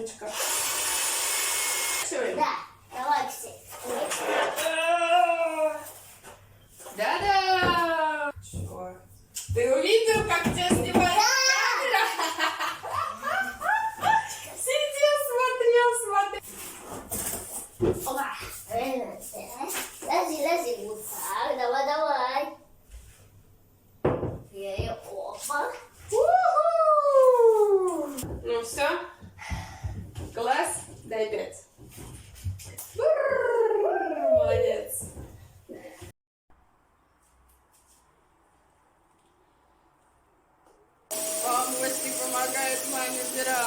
умничка. Все. Да, давай, Ксения. Да-да! Чё? Ты увидел, как тебя снимает камера? Сидел, смотрел. Опа. Лази, вот так, давай. И опа. У-ху! Ну все. Класс. Дай 5. Молодец. Помощник помогает маме убирать.